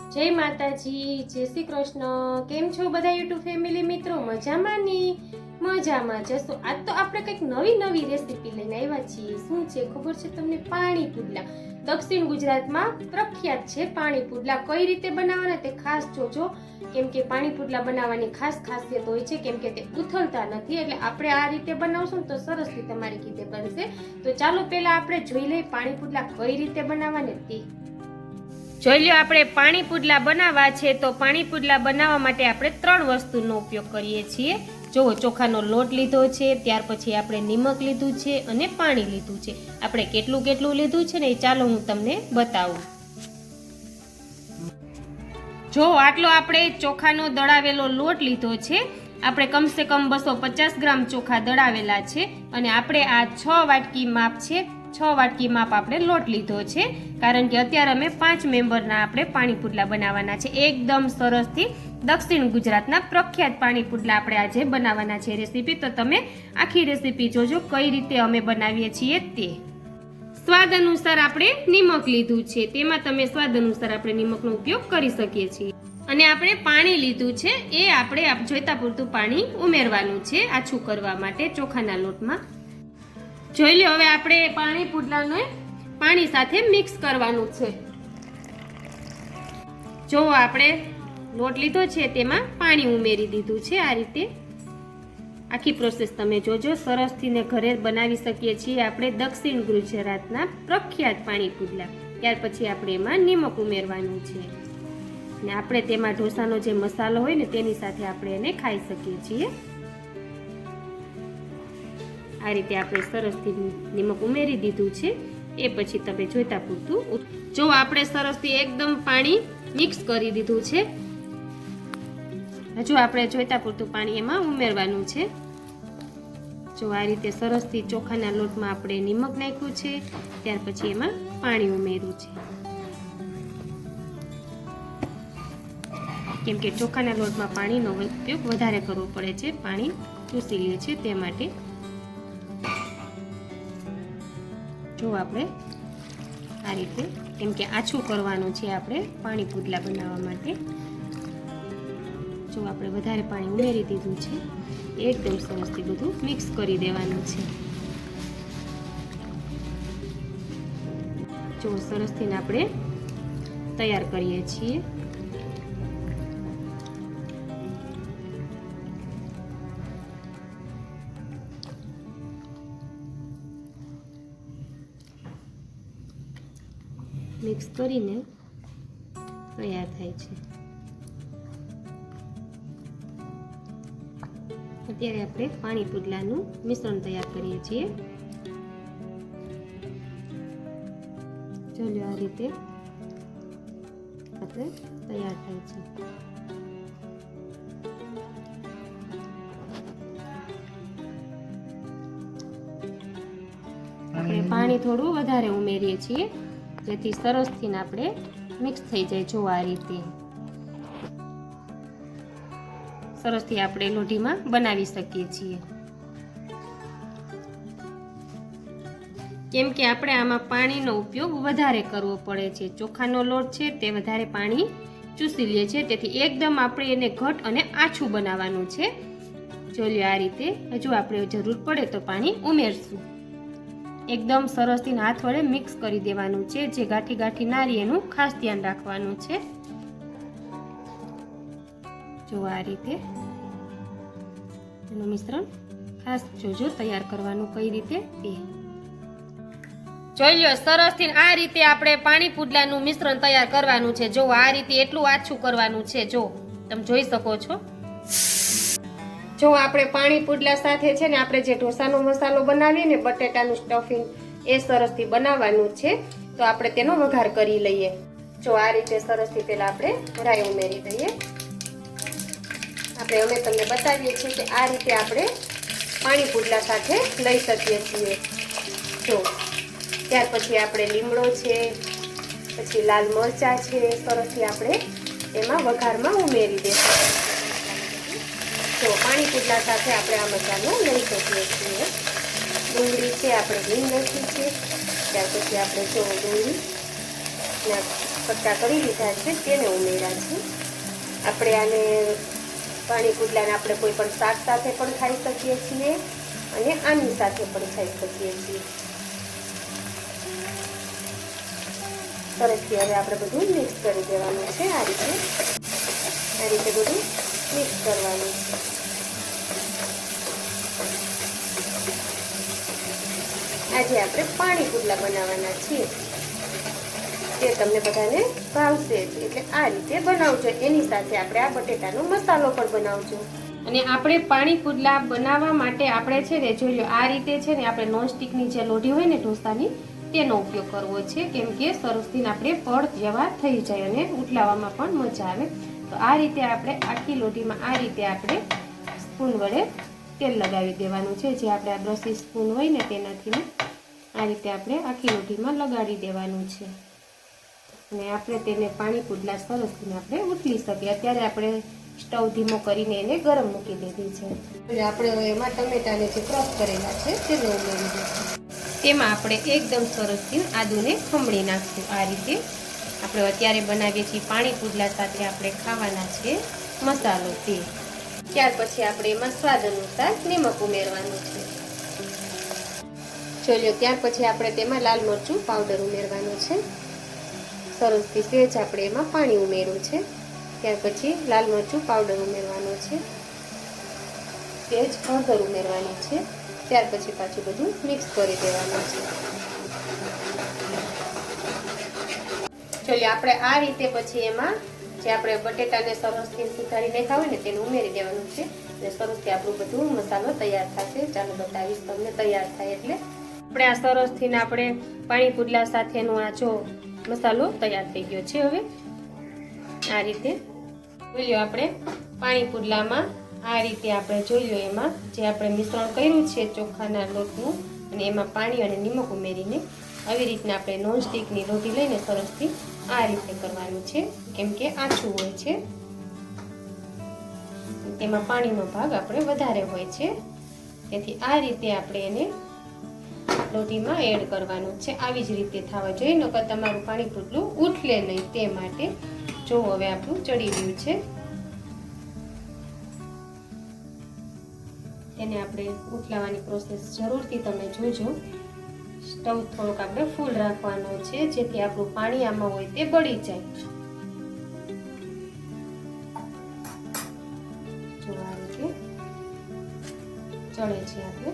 जय माताजी, जय श्री कृष्ण। केम छो बधा यूट्यूब फेमिली मित्रों? मजामानी मजामां जसो। आज तो आपणे कंईक नवी नवी रेसिपी लईने आव्या छीए। शुं छे खबर छे तमने? पाणी पुडला। दक्षिण गुजरातमां प्रख्यात छे पाणी पुडला। कई रीते बनाववाना ते खास जोजो, केम के पाणी पुडला बनाववानी खास खासियत होय छे, केम के ते उथलता नथी। એટલે આપણે આ રીતે બનાવશું તો સરસથી તમારી રીતે બનશે। તો ચાલો પહેલા આપણે જોઈ લઈએ પાણી પુડલા કઈ રીતે બનાવવાને તે। જોઈ લ્યો, આપણે પાણી પુડલા બનાવવા છે તો પાણી પુડલા બનાવવા માટે આપણે ત્રણ વસ્તુનો ઉપયોગ કરીએ છીએ। જો ચોખાનો લોટ લીધો છે, ત્યાર પછી આપણે નિમક લીધું છે અને પાણી લીધું છે। આપણે કેટલું કેટલું લીધું છે ને એ ચાલો હું તમને બતાવું। જો આટલો આપણે ચોખાનો દળાવેલો લોટ લીધો છે। આપણે કમસે કમ 250 ગ્રામ ચોખા દળાવેલા છે અને આપણે આ 6 વાટકી માપ છે। 6 વાટકી માપ આપણે લોટ લીધો છે, કારણ કે અત્યારે અમે 5 મેમ્બરના આપણે પાણી પુડલા બનાવવાના છે। એકદમ સરસથી દક્ષિણ ગુજરાતના પ્રખ્યાત પાણી પુડલા આપણે આજે બનાવવાના છે રેસીપી। તો તમે આખી રેસીપી જોજો કઈ રીતે અમે બનાવીએ છીએ તે। સ્વાદ અનુસાર આપણે નિમક લીધું છે, તેમાં તમે સ્વાદ અનુસાર આપણે નિમકનો ઉપયોગ કરી શકીએ છીએ। અને આપણે પાણી લીધું છે, એ આપણે જોઈતા પૂરતું પાણી ઉમેરવાનું છે આછું કરવા માટે ચોખાના લોટમાં। જોઈ લો, હવે આપણે પાણી પુડલાને પાણી સાથે મિક્સ કરવાનું છે। જો આપણે લોટ લીધો છે તેમાં પાણી ઉમેરી દીધું છે આ રીતે। આખી પ્રોસેસ તમે જોજો, સરસથી ને ઘરે બનાવી શકીએ છીએ આપણે દક્ષિણ ગુજરાતના પ્રખ્યાત પાણી પુડલા। ત્યાર પછી આપણે એમાં નિમક ઉમેરવાનું છે ને આપણે તેમાં ઢોસાનો જે મસાલો હોય ને તેની સાથે આપણે એને ખાઈ શકીએ છીએ। આ રીતે આપણે સરસથી નિમક ઉમેરી દીધું છે। એ પછી તમે જોઈતા પૂરતું જો આપણે સરસથી એકદમ પાણી મિક્સ કરી દીધું છે। હજુ આપણે જોઈતા પૂરતું પાણી એમાં ઉમેરવાનું છે। જો આ રીતે સરસથી ચોખાના લોટમાં આપણે નિમક નાખ્યું છે, ત્યાર પછી એમાં પાણી ઉમેર્યું છે, કેમ કે ચોખાના લોટમાં પાણીનો ઉપયોગ વધારે કરવો પડે છે, પાણી ચૂસી લે છે તે માટે। જો આપણે આ રીતે, કેમ કે આછું કરવાનું છે આપણે પાણી પુડલા બનાવવા માટે। જો આપણે વધારે પાણી ઉમેરી દીધું છે, એકદમ સરસથી બધું મિક્સ કરી દેવાનું છે। જો સરસથી આપણે તૈયાર કરીએ છીએ। મિક્સ કરીને તૈયાર થાય છે। અત્યારે આપણે પાણી પુડલાનું મિશ્રણ તૈયાર કરીએ છીએ। ચાલો આ રીતે આપણે તૈયાર થાય છે। આપણે પાણી થોડું વધારે ઉમેરીએ છીએ જેથી સરસથી આપણે મિક્સ થઈ જાય। જો આ રીતે સરસથી આપણે લોઢીમાં બનાવી શકીએ છીએ, કેમ કે આપણે આમાં પાણીનો ઉપયોગ વધારે કરવો પડે છે। ચોખાનો લોટ છે તે વધારે પાણી ચૂસી લે છે, તેથી એકદમ આપણે એને ઘટ અને આછું બનાવવાનું છે। જો લ્યો આ રીતે, હજુ આપણે જરૂર પડે તો પાણી ઉમેરશું। એકદમ સરસથી હાથ વડે મિક્સ કરી દેવાનું છે, જે ગાંઠી ગાંઠી ના રહે એનું ખાસ ધ્યાન રાખવાનું છે। જો આ રીતે એનું મિશ્રણ ખાસ જોજો તૈયાર કરવાનું કઈ રીતે તે। જોઈ લો, સરસથી આ રીતે આપણે પાણી પુડલાનું મિશ્રણ તૈયાર કરવાનું છે। જો આ રીતે એટલું આછું કરવાનું છે, જો તમે જોઈ શકો છો। જો આપણે પાણી પુડલા સાથે છે ને આપણે જે ઢોસાનો મસાલો બનાવીએ ને બટેટાનું સ્ટફિંગ, એ સરસથી બનાવવાનું છે। તો આપણે તેનો વઘાર કરી લઈએ। જો આ રીતે સરસથી પહેલા આપણે રાઈ ઉમેરી દઈએ। અમે તમને બતાવીએ છીએ કે આ રીતે આપણે પાણી પુડલા સાથે લઈ શકીએ છીએ। જો ત્યાર પછી આપણે લીમડો છે, પછી લાલ મરચાં છે, સરસથી આપણે એમાં વઘારમાં ઉમેરી દઈશું। તો પાણી પુડલા સાથે આપણે આ મસાલો લઈ શકીએ છીએ। ડુંગળી છે, આપણે હિંગ નાખી છે, ત્યાર પછી આપણે જો ડુંગળી કટકા કરી લીધા છે તેને ઉમેર્યા છે. આપણે આને પાણી પુડલાને આપણે કોઈ પણ શાક સાથે પણ ખાઈ શકીએ છીએ અને આની સાથે પણ ખાઈ શકીએ છીએ. સરસથી હવે આપણે બધું મિક્સ કરી દેવાનું છે. આ રીતે બધું મિક્સ કરવાનું છે. આજે આપણે પાણી પુડલા બનાવવાના છીએ. તે તમને બધાને ભાવશે એટલે આ રીતે બનાવજો. એની સાથે આપણે આ બટેટાનો મસાલો પણ બનાવજો. અને આપણે પાણી પુડલા બનાવવા માટે આપણે છે ને જોયું આ રીતે છે ને આપણે નોનસ્ટિકની જે લોઢી હોય ને ઢોસાની તેનો ઉપયોગ કરવો છે. કેમ કે સરસથી આપણે પડ જેવા થઈ જાય અને ઉઠલાવવામાં પણ મજા આવે. તો આ રીતે આપણે આખી લોઢીમાં આ રીતે આપણે સ્પૂન વડે તેલ લગાવી દેવાનું છે. જે આપણે આ બ્રશી સ્પૂન હોય ને તેનાથી આ રીતે આપણે આખી લોઢીમાં લગાડી દેવાનું છે. અને આપણે તેને પાણી પુડલા સરસથી આપણે ઉથલી શકીએ. અત્યારે આપણે સ્ટવ ધીમો કરીને એને ગરમ મૂકી દીધી છે. એટલે આપણે એમાં ટમેટાને જે ક્રશ કરેલા છે તેને ઉમેરી દઈશું. તેમાં આપણે એકદમ સરસથી આદુને ખમણી નાખશું. આ રીતે આપણે અત્યારે બનાવીએ છીએ પાણી પુડલા સાથે આપણે ખાવાના છે મસાલો તે. ત્યાર પછી આપણે એમાં સ્વાદ અનુસાર નિમક ઉમેરવાનું છે. જોજો ત્યાર પછી આપણે તેમાં લાલ મરચું પાવડર ઉમેરવાનું છે. સરસથી સેજ આપણે એમાં પાણી ઉમેર્યું છે. ત્યાર પછી લાલ મરચું પાવડર ઉમેરવાનું છે. સેજ હળદર ઉમેરવાની છે. ત્યાર પછી પાછું બધું મિક્સ કરી દેવાનું છે. ચલો આપણે આ રીતે પછી એમાં જે આપણે બટેટાને સરસથી સુધારી નાખ્યા હોય ને તેને ઉમેરી દેવાનું છે. અને સરસથી આપણું બધું મસાલો તૈયાર થશે. ચાલો બતાવીશ તમને તૈયાર થાય એટલે. આપણે આ સરસથી આપણે પાણી પુડલા સાથેનો આ જો મસાલો તૈયાર થઈ ગયો છે. હવે આ રીતે જોઈ લો આપણે પાણી પુડલામાં આ રીતે આપણે જોઈ લો એમાં જે આપણે મિશ્રણ કર્યું છે ચોખાના લોટનું અને એમાં પાણી અને નિમક ઉમેરીને આવી રીતના આપણે નોનસ્ટિકની રોટી લઈને સરસથી આ રીતે કરવાનું છે. કેમ કે આછું હોય છે તેમાં પાણીનો ભાગ આપણે વધારે હોય છે. તેથી આ રીતે આપણે એને રોટીમાં એડ કરવાનું છે. આવી જ રીતે થવા જોઈએ. નકર તમારું પાણી પુડલું ઉઠલે નહીં તે માટે. જો હવે આપણું ચડી ગયું છે તેને આપણે ઉઠલાવવાની પ્રોસેસ જરૂરથી તમે જોજો. સ્ટવ થોડોક આપણે ફૂલ રાખવાનો છે જેથી આપણું પાણી આમાં હોય તે બળી જાય. જો આ રીતે ચડે છે આપણે.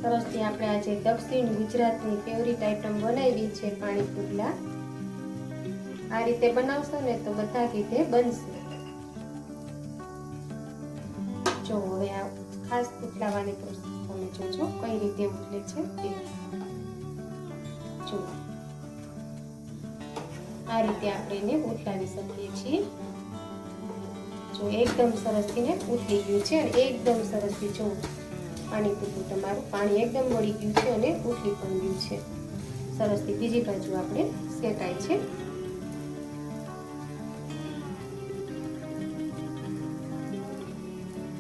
સરસથી આપણે આજે દક્ષિણ ગુજરાતની ફેવરિટ આઈટમ બનાવી છે પાણી પુડલા. આ રીતે બનાવશો ને તો બધા રીતે બનશે. જો હવે આ ખાસ ઉઠલાવવાની પ્રોસેસ તમે જોજો કઈ રીતે ઉઠલે છે તે. જો આ રીતે આપણે એને ઉઠલાવી શકીએ છીએ. જો એકદમ સરસથી ને ઉઠલી ગયું છે અને એકદમ સરસથી જો પાણી પુડલું તમારું પાણી એકદમ વળી ગયું છે અને ઉઠલી પણ ગયું છે સરસથી. બીજી બાજુ આપણે શેકાય છે.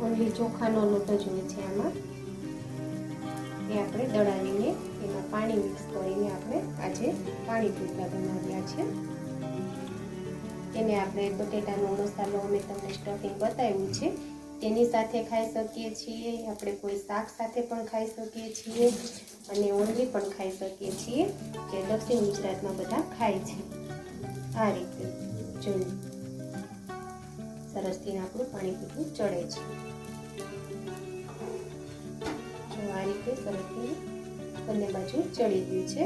ઓનલી ચોખાનો લોટ જ હોય છે આમાં. એ આપણે દળાવીને એમાં પાણી મિક્સ કરીને આપણે આજે પાણી પુડલા બનાવ્યા છે. એને આપણે બટેટાનો મસાલો અમે તમને સ્ટફિંગ બતાવ્યું છે તેની સાથે ખાઈ શકીએ છીએ. આપણે કોઈ શાક સાથે પણ ખાઈ શકીએ છીએ અને ઓનલી પણ ખાઈ શકીએ છીએ જે દક્ષિણ ગુજરાતમાં બધા ખાય છે. આ રીતે જોયું સરસથી આપણું પાણી પુડલું ચડે છે. જો આ રીતે સરસથી બંને બાજુ ચડી ગયું છે.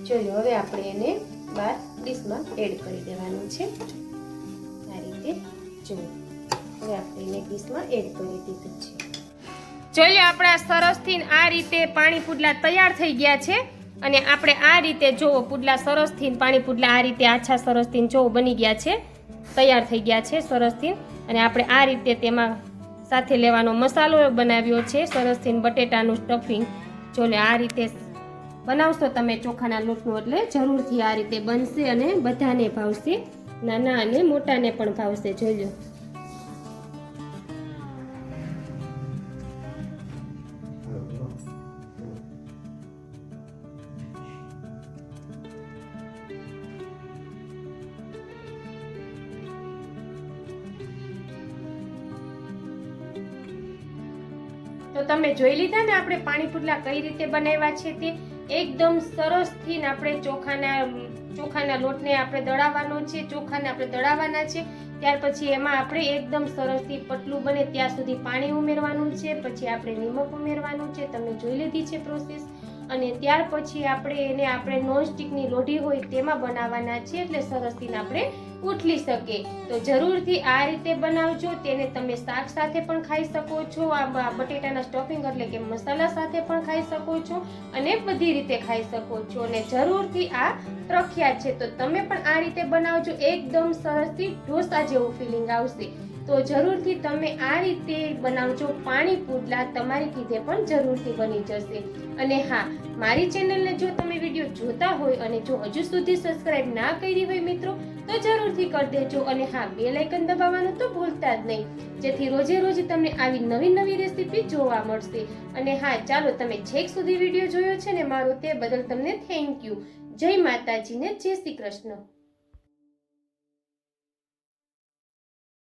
જોયું હવે આપણે એને બાર ડીશમાં એડ કરી દેવાનું છે. આ રીતે જોયું હવે આપણે એને ડીશમાં એડ કરી દીધું છે. જોઈ લો આપણા સરસથી આ રીતે પાણી પુડલા તૈયાર થઈ ગયા છે. અને આપણે આ રીતે જોવો પુડલા સરસથી પાણી પુડલા આ રીતે આછા સરસથી જોવો બની ગયા છે. તૈયાર થઈ ગયા છે સરસથી. અને આપણે આ રીતે તેમાં સાથે લેવાનો મસાલો બનાવ્યો છે સરસથી બટેટાનું સ્ટફિંગ. જો લે આ રીતે બનાવશો તમે ચોખાના લોટનું એટલે જરૂરથી આ રીતે બનશે અને બધાને ભાવશે. નાના અને મોટાને પણ ભાવશે. જોજો તો તમે જોઈ લીધા ને આપણે પાણી પુડલા કઈ રીતે બનાવ્યા છે તે એકદમ સરસથી ને આપણે ચોખાના લોટને આપણે દળાવવાનો છે, ચોખાને આપણે દળાવવાના છે. ત્યાર પછી એમાં આપણે એકદમ સરસથી પતલું બને ત્યાં સુધી પાણી ઉમેરવાનું છે. પછી આપણે નિમક ઉમેરવાનું છે, તમે જોઈ લીધી છે પ્રોસેસ. અને ત્યાર પછી આપણે નોનસ્ટિકની લોઢી હોય તેમાં બનાવવાના છે, એટલે સરસથી આપણે ઉથલી શકે. તો જરૂરથી આ રીતે બનાવજો. તેને તમે શાક સાથે પણ ખાઈ શકો છો, આ બટેટાના સ્ટફિંગ એટલે કે મસાલા સાથે પણ ખાઈ શકો છો અને બધી રીતે ખાઈ શકો છો. અને જરૂરથી આ પ્રખ્યાત છે, તો તમે પણ આ રીતે બનાવજો. એકદમ સરસથી ઢોસા જેવું ફિલિંગ આવશે. તો જરૂરથી તમે આ રીતે બનાવજો. પાણી પુડલા તમારી કીધે પણ જરૂરથી બની જશે. અને હા, મારી ચેનલને જો તમે વિડીયો જોતા હોય અને જો હજુ સુધી સબસ્ક્રાઇબ ના કરી હોય મિત્રો, તો જરૂરથી કરી દેજો. અને હા, બેલ આઇકન દબાવવાનું તો ભૂલતા જ નહીં, જેથી રોજે રોજ તમને આવી નવી રેસીપી જોવા મળશે. અને હા, ચાલો, તમે છેક સુધી વિડીયો જોયો છે ને મારો, તે બદલ તમને થેન્ક યુ. જય માતાજી ને જય શ્રી કૃષ્ણ.